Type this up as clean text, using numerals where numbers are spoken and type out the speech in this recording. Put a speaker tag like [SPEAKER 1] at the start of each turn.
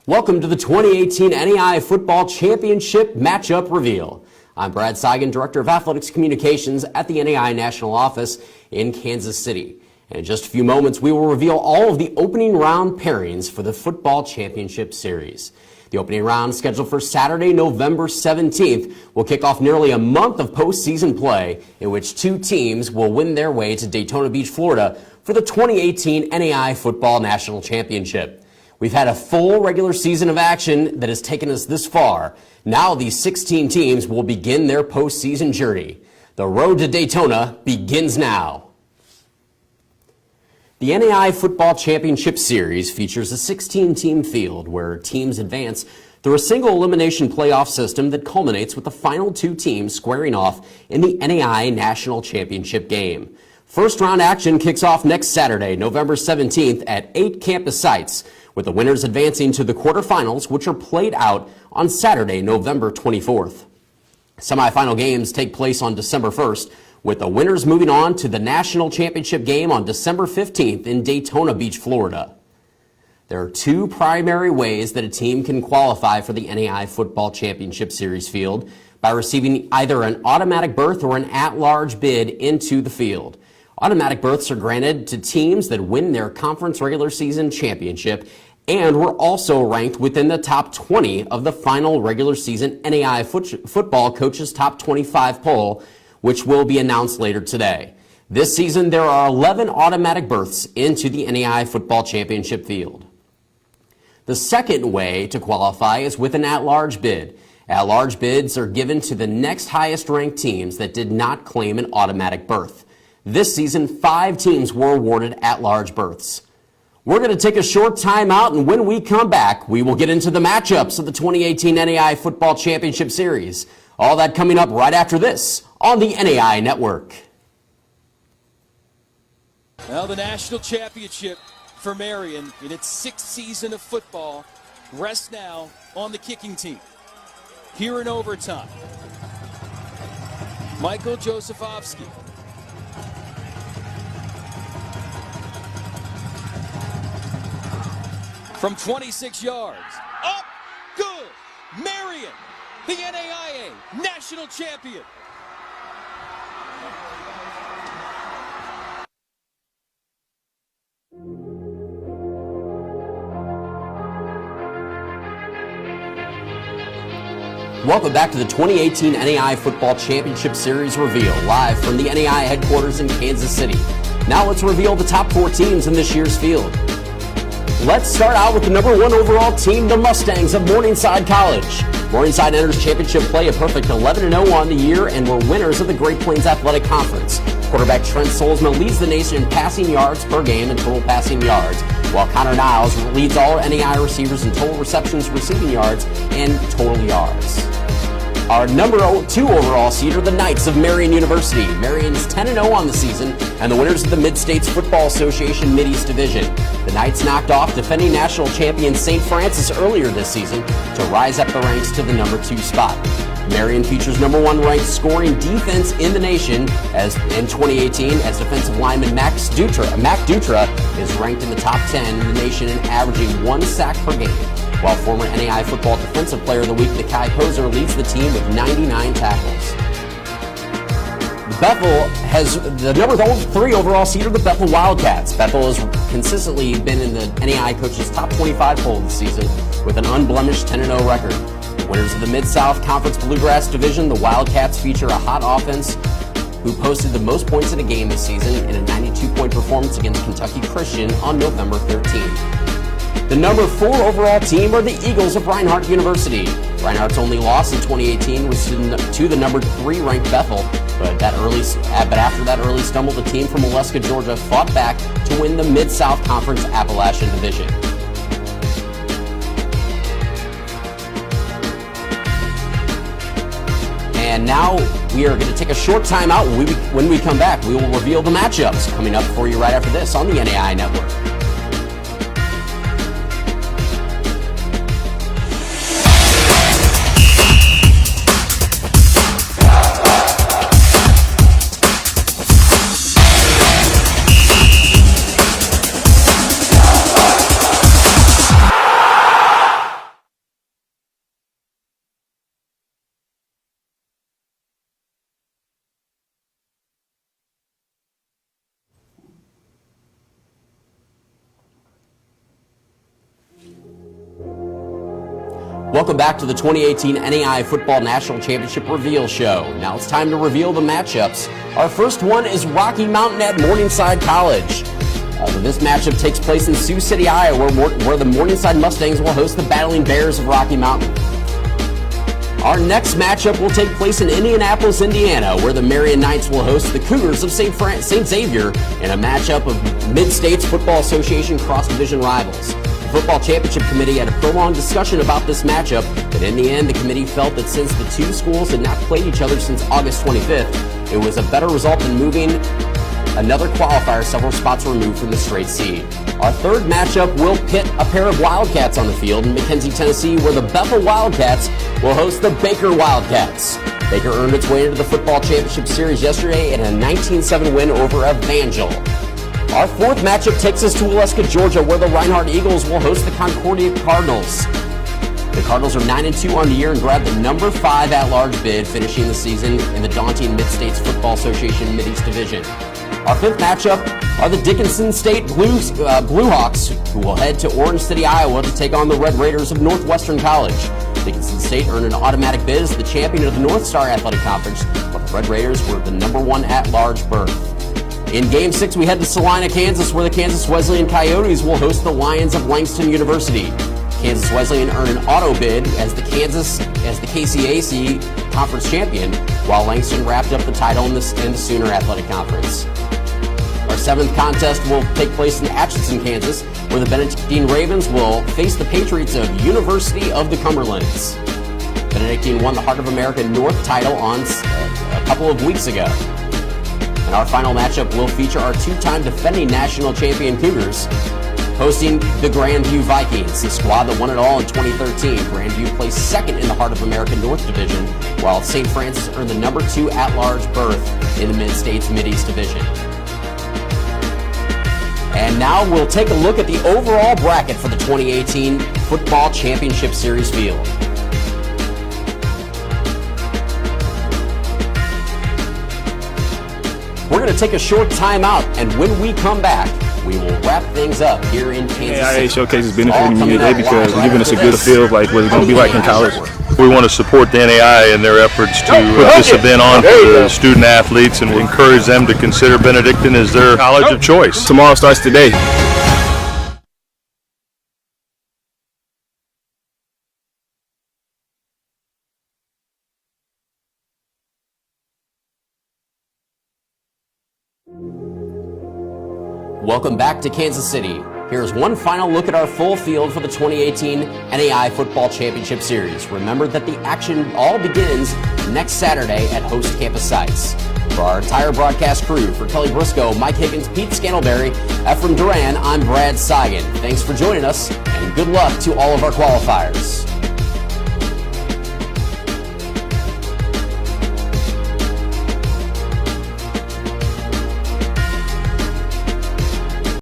[SPEAKER 1] Welcome to the 2018 NAIA Football Championship Matchup Reveal. I'm Brad Seigan, Director of Athletics Communications at the NAIA National Office in Kansas City. And in just a few moments, we will reveal all of the opening round pairings for the Football Championship Series. The opening round, scheduled for Saturday, November 17th, will kick off nearly a month of postseason play in which two teams will win their way to Daytona Beach, Florida for the 2018 NAIA Football National Championship. We've had a full regular season of action that has taken us this far. Now these 16 teams will begin their postseason journey. The road to Daytona begins now. The NAIA Football Championship Series features a 16-team field where teams advance through a single elimination playoff system that culminates with the final two teams squaring off in the NAIA National Championship game. First round action kicks off next Saturday, November 17th at 8 campus sites, with the winners advancing to the quarterfinals, which are played out on Saturday, November 24th. Semifinal games take place on December 1st, with the winners moving on to the national championship game on December 15th in Daytona Beach, Florida. There are two primary ways that a team can qualify for the NAIA Football Championship Series field: by receiving either an automatic berth or an at-large bid into the field. Automatic berths are granted to teams that win their conference regular season championship and were also ranked within the top 20 of the final regular season NAIA Football Coaches Top 25 poll, which will be announced later today. This season, there are 11 automatic berths into the NAIA Football Championship field. The second way to qualify is with an at-large bid. At-large bids are given to the next highest ranked teams that did not claim an automatic berth. This season, 5 teams were awarded at-large berths. We're going to take a short time out, and when we come back, we will get into the matchups of the 2018 NAIA Football Championship Series. All that coming up right after this on the NAIA Network.
[SPEAKER 2] Well, the national championship for Marion in its 6th season of football rests now on the kicking team. Here in overtime, Michael Josefovsky. From 26 yards, up, good, Marion, the NAIA national champion.
[SPEAKER 1] Welcome back to the 2018 NAIA Football Championship Series reveal, live from the NAIA headquarters in Kansas City. Now let's reveal the top 4 teams in this year's field. Let's start out with the number 1 overall team, the Mustangs of Morningside College. Morningside enters championship play a perfect 11-0 on the year and were winners of the Great Plains Athletic Conference. Quarterback Trent Solzman leads the nation in passing yards per game and total passing yards, while Connor Niles leads all NAIA receivers in total receptions, receiving yards, and total yards. Our number 2 overall seed are the Knights of Marion University. Marion is 10-0 on the season and the winners of the Mid-States Football Association Mid-East Division. The Knights knocked off defending national champion St. Francis earlier this season to rise up the ranks to the number 2 spot. Marion features number 1 ranked scoring defense in the nation as in 2018 as defensive lineman Mac Dutra is ranked in the top 10 in the nation and averaging 1 sack per game, while former NAIA Football Defensive Player of the Week Nakai Poser leads the team with 99 tackles. Bethel has the number 3 overall seed are the Bethel Wildcats. Bethel has consistently been in the NAIA Coaches Top 25 poll this season with an unblemished 10-0 record. Winners of the Mid-South Conference Bluegrass Division, the Wildcats feature a hot offense who posted the most points in a game this season in a 92-point performance against Kentucky Christian on November 13th. The number 4 overall team are the Eagles of Reinhardt University. Reinhardt's only loss in 2018 was to the number 3 ranked Bethel, but after that early stumble, the team from Molesca, Georgia fought back to win the Mid-South Conference Appalachian Division. And now we are going to take a short time out. When we come back, we will reveal the matchups coming up for you right after this on the NAIA Network. Welcome back to the 2018 NAIA Football National Championship Reveal Show. Now it's time to reveal the matchups. Our first one is Rocky Mountain at Morningside College. This matchup takes place in Sioux City, Iowa, where the Morningside Mustangs will host the Battling Bears of Rocky Mountain. Our next matchup will take place in Indianapolis, Indiana, where the Marion Knights will host the Cougars of St. Xavier in a matchup of Mid-States Football Association cross-division rivals. The Football Championship Committee had a prolonged discussion about this matchup, but in the end, the committee felt that since the two schools had not played each other since August 25th, it was a better result than moving another qualifier several spots removed from the straight seed. Our third matchup will pit a pair of Wildcats on the field in McKenzie, Tennessee, where the Bethel Wildcats will host the Baker Wildcats. Baker earned its way into the Football Championship Series yesterday in a 19-7 win over Evangel. Our fourth matchup takes us to Waleska, Georgia, where the Reinhardt Eagles will host the Concordia Cardinals. The Cardinals are 9-2 on the year and grabbed the number 5 at-large bid, finishing the season in the daunting Mid-States Football Association Mideast Division. Our fifth matchup are the Dickinson State Bluehawks, who will head to Orange City, Iowa to take on the Red Raiders of Northwestern College. Dickinson State earned an automatic bid as the champion of the North Star Athletic Conference, but the Red Raiders were the number 1 at-large berth. In Game 6, we head to Salina, Kansas, where the Kansas Wesleyan Coyotes will host the Lions of Langston University. Kansas Wesleyan earned an auto bid as the KCAC conference champion, while Langston wrapped up the title in the Sooner Athletic Conference. Our seventh contest will take place in Atchison, Kansas, where the Benedictine Ravens will face the Patriots of University of the Cumberlands. Benedictine won the Heart of America North title on a couple of weeks ago. And our final matchup will feature our two-time defending national champion Cougars hosting the Grandview Vikings, the squad that won it all in 2013. Grandview placed second in the Heart of America North Division, while St. Francis earned the number 2 at-large berth in the Mid-States Mideast Division. And now we'll take a look at the overall bracket for the 2018 Football Championship Series field. We're going to take a short timeout, and when we come back, we will wrap things up here in Kansas City.
[SPEAKER 3] NAIA Showcase is benefiting me today because they're giving us a good feel of like what it's going to be like in college.
[SPEAKER 4] We want to support the NAIA in their efforts to put this event on for the student athletes and encourage them to consider Benedictine as their college of choice.
[SPEAKER 3] Tomorrow starts today.
[SPEAKER 1] Welcome back to Kansas City. Here's one final look at our full field for the 2018 NAIA Football Championship Series. Remember that the action all begins next Saturday at host campus sites. For our entire broadcast crew, for Kelly Briscoe, Mike Higgins, Pete Scantleberry, Ephraim Duran, I'm Brad Seigan. Thanks for joining us, and good luck to all of our qualifiers.